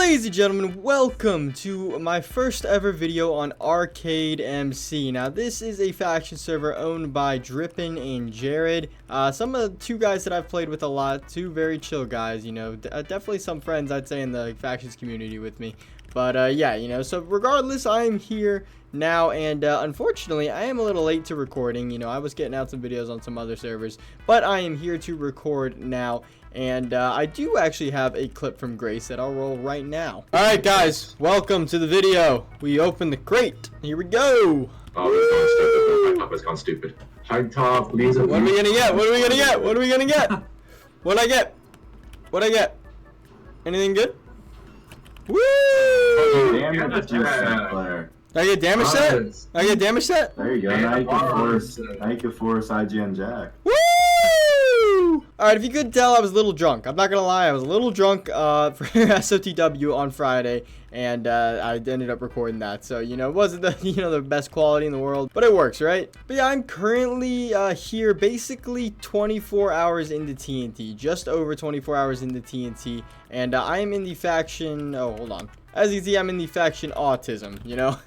Ladies and gentlemen, welcome to my first ever video on ArcadeMC. Now, this is a faction server owned by Drippin and Jared. Some of the two guys that I've played with a lot, two very chill guys, you know, definitely some friends, I'd say, in the factions community with me. But, yeah, you know, so regardless, I am here now, and unfortunately, I am a little late to recording. You know, I was getting out some videos on some other servers, but I am here to record now. And I do actually have a clip from Grace that I'll roll right now. Alright guys, welcome to the video. We open the crate. Here we go. Oh, it's gone stupid. High top, laser. What are we gonna get? What are we gonna get? What are we gonna get? What'd I get? What'd I get? Anything good? Woo! Damage player. I get damage set? I get damage set? There you go. Now you can force IGN Jack. Woo! Alright, if you couldn't tell, I was a little drunk. I'm not gonna lie, I was a little drunk for SOTW on Friday, and I ended up recording that. So, you know, it wasn't the, the best quality in the world, but it works, right? But yeah, I'm currently here basically 24 hours into TNT, just over 24 hours into TNT, and I am in the faction, oh, hold on. As you can see, I'm in the faction Autism, you know?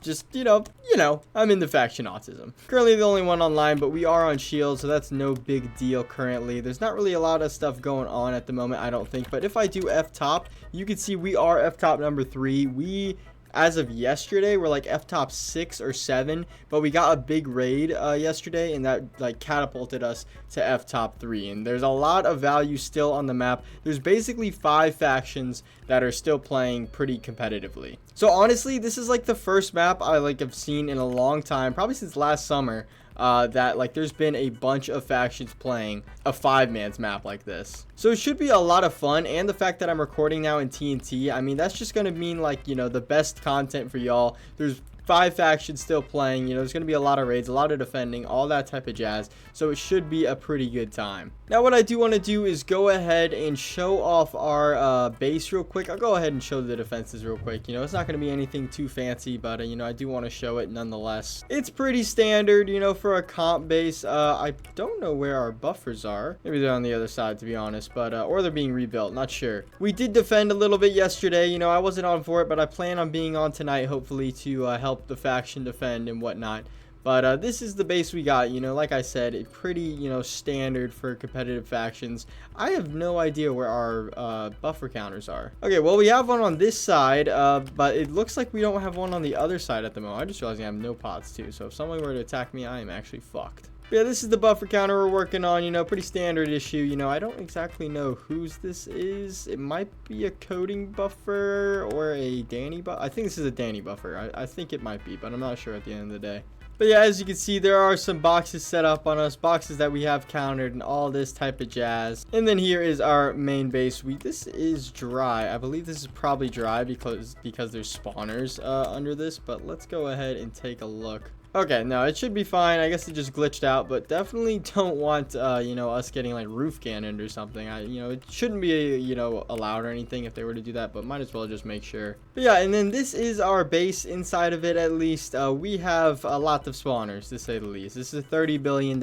Just, you know, I'm in the faction Autism. Currently the only one online, but we are on Shield, so that's no big deal currently. There's not really a lot of stuff going on at the moment, I don't think. But if I do F-top, you can see we are F-top number 3. We, as of yesterday, we're like F-top 6 or 7. But we got a big raid yesterday, and that, like, catapulted us to F-top 3. And there's a lot of value still on the map. There's basically 5 factions that are still playing pretty competitively. So honestly, this is like the first map I have seen in a long time, probably since last summer, that like there's been a bunch of factions playing a 5-man's map like this. So it should be a lot of fun, and the fact that I'm recording now in TNT, I mean, that's just gonna mean, like, you know, the best content for y'all. There's 5 factions still playing, you know, there's going to be a lot of raids, a lot of defending, all that type of jazz, so it should be a pretty good time. Now, what I do want to do is go ahead and show off our base real quick. I'll go ahead and show the defenses real quick. You know, it's not going to be anything too fancy, but, you know, I do want to show it nonetheless. It's pretty standard, you know, for a comp base. I don't know where our buffers are. Maybe they're on the other side, to be honest, but, or they're being rebuilt, not sure. We did defend a little bit yesterday. You know, I wasn't on for it, but I plan on being on tonight, hopefully, to help the faction defend and whatnot. But this is the base we got. You know, like I said, it pretty, you know, standard for competitive factions. I have no idea where our buffer counters are. Okay, well, we have one on this side, but it looks like we don't have one on the other side at the moment. I just realized I have no pots too, so if someone were to attack me, I am actually fucked. But yeah, this is the buffer counter we're working on, you know, pretty standard issue. You know, I don't exactly know whose this is. It might be a coding buffer or a Danny buffer. I think this is a Danny buffer. I think it might be, but I'm not sure at the end of the day. But yeah, as you can see, there are some boxes set up on us, boxes that we have countered and all this type of jazz. And then here is our main base. This is dry. I believe this is probably dry because there's spawners under this, but let's go ahead and take a look. Okay, no, it should be fine. I guess it just glitched out, but definitely don't want, you know, us getting, like, roof cannoned or something. You know, it shouldn't be, you know, allowed or anything if they were to do that, but might as well just make sure. But yeah, and then this is our base. Inside of it, at least, we have a lot of spawners, to say the least. This is $30 billion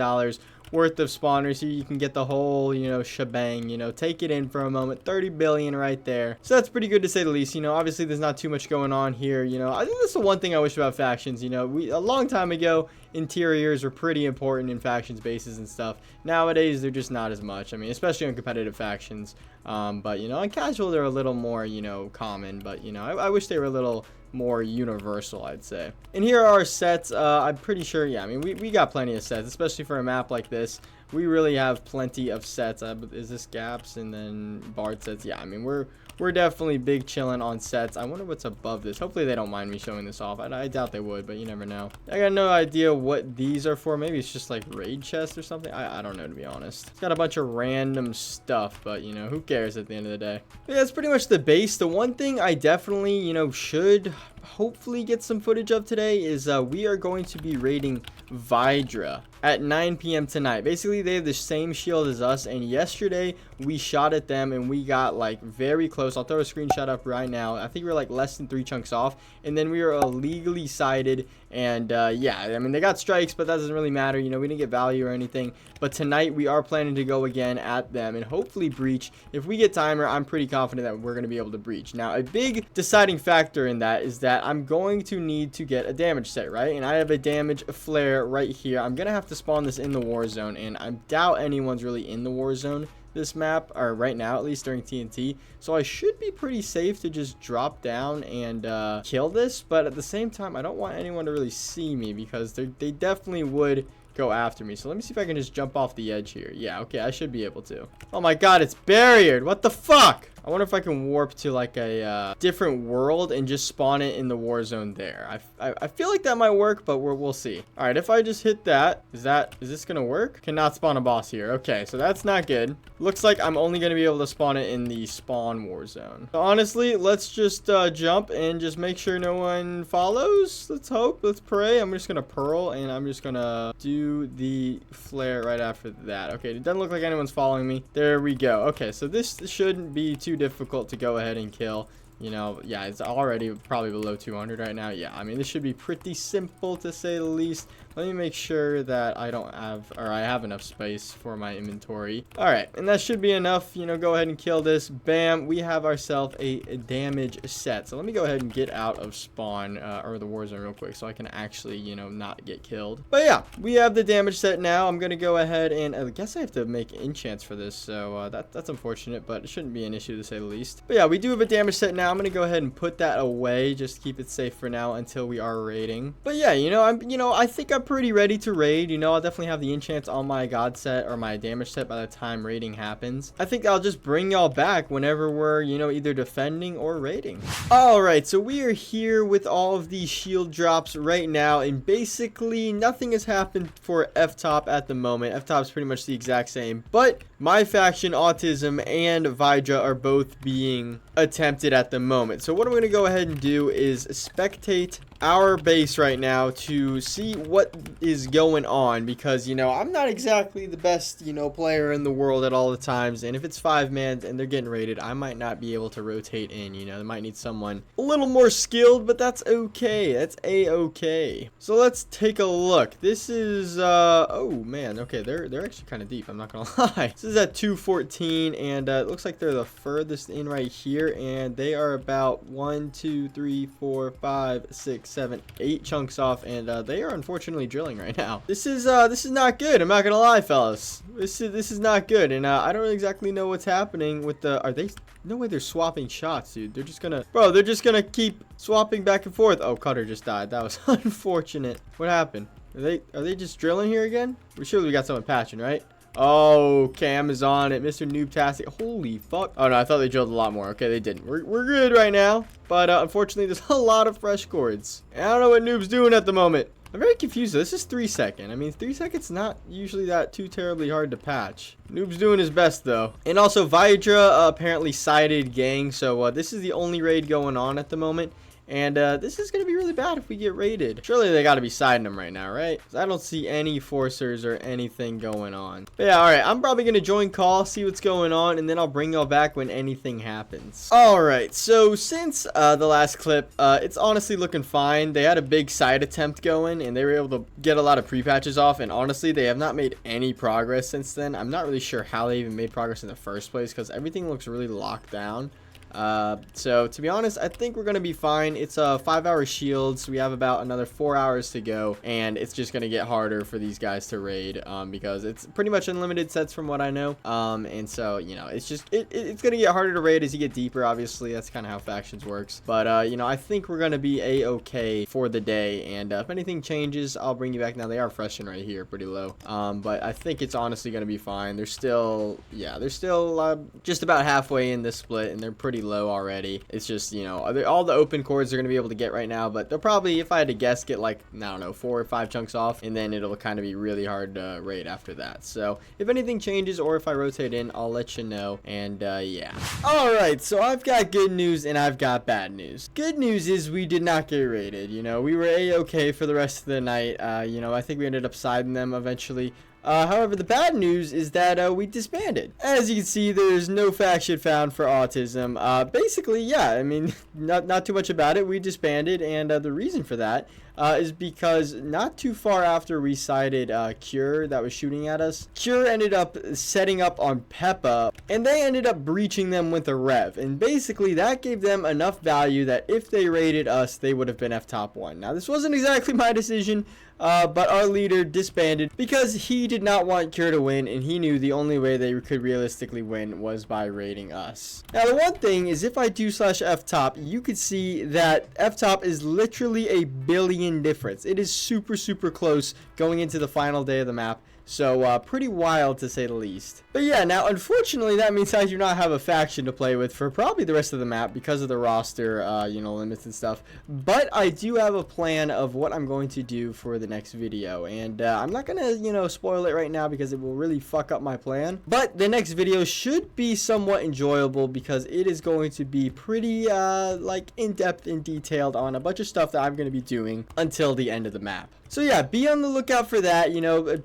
worth of spawners. Here you can get the whole, you know, shebang. You know, take it in for a moment. 30 billion right there, so that's pretty good to say the least. You know, obviously there's not too much going on here. You know, I think that's the one thing I wish about factions. You know, a long time ago, interiors were pretty important in factions bases and stuff. Nowadays they're just not as much. I mean, especially on competitive factions, but you know, on casual they're a little more, you know, common. But you know, I wish they were a little more universal, I'd say. And here are our sets. I'm pretty sure, yeah, I mean, we got plenty of sets, especially for a map like this. We really have plenty of sets. Is this gaps and then barred sets? Yeah, I mean, we're definitely big chilling on sets. I wonder what's above this. Hopefully they don't mind me showing this off. I doubt they would, but you never know. I got no idea what these are for. Maybe it's just like raid chests or something. I don't know, to be honest. It's got a bunch of random stuff, but you know, who cares at the end of the day. But yeah, that's pretty much the base. The one thing I definitely, you know, should hopefully get some footage of today is we are going to be raiding Vidra. at 9 p.m. tonight. Basically, they have the same shield as us, and yesterday we shot at them and we got like very close. I'll throw a screenshot up right now. I think we were like less than 3 chunks off, and then we were illegally sighted. And yeah, I mean, they got strikes, but that doesn't really matter. You know, we didn't get value or anything. But tonight we are planning to go again at them and hopefully breach. If we get timer, I'm pretty confident that we're going to be able to breach. Now, a big deciding factor in that is that I'm going to need to get a damage set, right? And I have a damage flare right here. I'm going to have to spawn this in the war zone, and I doubt anyone's really in the war zone this map, or right now at least during TNT, so I should be pretty safe to just drop down and kill this. But at the same time, I don't want anyone to really see me because they definitely would go after me. So let me see if I can just jump off the edge here. Yeah, okay, I should be able to. Oh my god, it's barriered. What the fuck? I wonder if I can warp to like a different world and just spawn it in the war zone there. I feel like that might work, but we'll see. All right, if I just hit that, is this gonna work? Cannot spawn a boss here. Okay, so that's not good. Looks like I'm only gonna be able to spawn it in the spawn war zone. So honestly, let's just jump and just make sure no one follows. Let's hope. Let's pray. I'm just gonna pearl and I'm just gonna do the flare right after that. Okay, it doesn't look like anyone's following me. There we go. Okay, so this shouldn't be too difficult to go ahead and kill. You know, yeah, it's already probably below 200 right now. Yeah, I mean, this should be pretty simple to say the least. Let me make sure that I don't have, or I have enough space for my inventory. All right, and that should be enough. You know, go ahead and kill this. Bam, we have ourselves a damage set. So let me go ahead and get out of spawn or the war zone real quick so I can actually, you know, not get killed. But yeah, we have the damage set now. I'm gonna go ahead and I guess I have to make enchants for this, so that's unfortunate, but it shouldn't be an issue to say the least. But yeah, we do have a damage set now. I'm gonna go ahead and put that away, just keep it safe for now until we are raiding. But yeah, I think I'm pretty ready to raid. You know, I'll definitely have the enchants on my god set or my damage set by the time raiding happens. I think I'll just bring y'all back whenever we're, you know, either defending or raiding. All right, so we are here with all of these shield drops right now, and basically nothing has happened for F-Top at the moment. F-Top's pretty much the exact same, but my faction, Autism, and Vidra are both being attempted at the moment. So what I'm going to go ahead and do is spectate our base right now to see what is going on, because, you know, I'm not exactly the best, you know, player in the world at all the times, and if it's 5-man and they're getting raided, I might not be able to rotate in. You know, they might need someone a little more skilled, but that's okay. That's a-okay. So let's take a look. This is oh man, okay, they're actually kind of deep, I'm not gonna lie. This is at 214, and it looks like they're the furthest in right here, and they are about 1 2 3 4 5 6 7 8 chunks off, and they are unfortunately drilling right now. This is not good, I'm not gonna lie, fellas. This is not good, and I don't exactly know what's happening with the, are they, no way they're swapping shots, dude. They're just gonna keep swapping back and forth. Oh, Cutter just died. That was unfortunate. What happened? Are they just drilling here again? Surely we got someone patching, right? Oh, Cam is on it. Mr. Noobtastic. Holy fuck. Oh, no, I thought they drilled a lot more. Okay, they didn't. We're good right now. But unfortunately, there's a lot of fresh cords. And I don't know what Noob's doing at the moment. I'm very confused. This is 3 second. I mean, 3 seconds not usually that too terribly hard to patch. Noob's doing his best, though. And also, Vidra apparently sided gang. So this is the only raid going on at the moment. And this is going to be really bad if we get raided. Surely they got to be siding them right now, right? 'Cause I don't see any forcers or anything going on. But yeah, alright. I'm probably going to join call, see what's going on, and then I'll bring y'all back when anything happens. Alright, so since the last clip, it's honestly looking fine. They had a big side attempt going, and they were able to get a lot of pre-patches off, and honestly, they have not made any progress since then. I'm not really sure how they even made progress in the first place, because everything looks really locked down. So to be honest, I think we're gonna be fine. It's 5-hour shields. We have about another 4 hours to go, and it's just gonna get harder for these guys to raid, because it's pretty much unlimited sets from what I know. And so, you know, it's just it's gonna get harder to raid as you get deeper. Obviously, that's kind of how factions works. But you know, I think we're gonna be a-okay for the day, and if anything changes, I'll bring you back. Now they are freshen right here, pretty low. But I think it's honestly gonna be fine. They're still, yeah, they're still just about halfway in this split, and they're pretty low already. It's just, you know, all the open cores they're going to be able to get right now, but they'll probably, if I had to guess, get like, I don't know, 4 or 5 chunks off, and then it'll kind of be really hard to raid after that. So if anything changes or if I rotate in, I'll let you know. And yeah. Alright, so I've got good news and I've got bad news. Good news is we did not get raided. You know, we were a-okay for the rest of the night. You know, I think we ended up siding them eventually. However, the bad news is that we disbanded. As you can see, there's no faction found for autism. Basically, yeah, I mean, not too much about it. We disbanded, and the reason for that is because not too far after we sided Cure that was shooting at us, Cure ended up setting up on Peppa, and they ended up breaching them with a Rev. And basically, that gave them enough value that if they raided us, they would have been F-top 1. Now, this wasn't exactly my decision. But our leader disbanded because he did not want Cure to win, and he knew the only way they could realistically win was by raiding us. Now, the one thing is, if I do slash F-top, you could see that F-top is literally a billion difference. It is super, super close going into the final day of the map. So, pretty wild to say the least. But yeah, now, unfortunately, that means I do not have a faction to play with for probably the rest of the map because of the roster, you know, limits and stuff. But I do have a plan of what I'm going to do for the next video. And I'm not going to, you know, spoil it right now because it will really fuck up my plan. But the next video should be somewhat enjoyable because it is going to be pretty, like, in-depth and detailed on a bunch of stuff that I'm going to be doing until the end of the map. So yeah, be on the lookout for that. You know,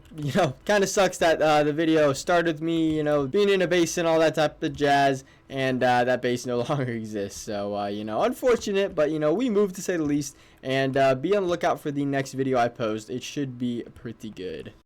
kind of sucks that the video started with me, you know, being in a base and all that type of jazz, and that base no longer exists. So, you know, unfortunate, but, you know, we moved to say the least, and be on the lookout for the next video I post. It should be pretty good.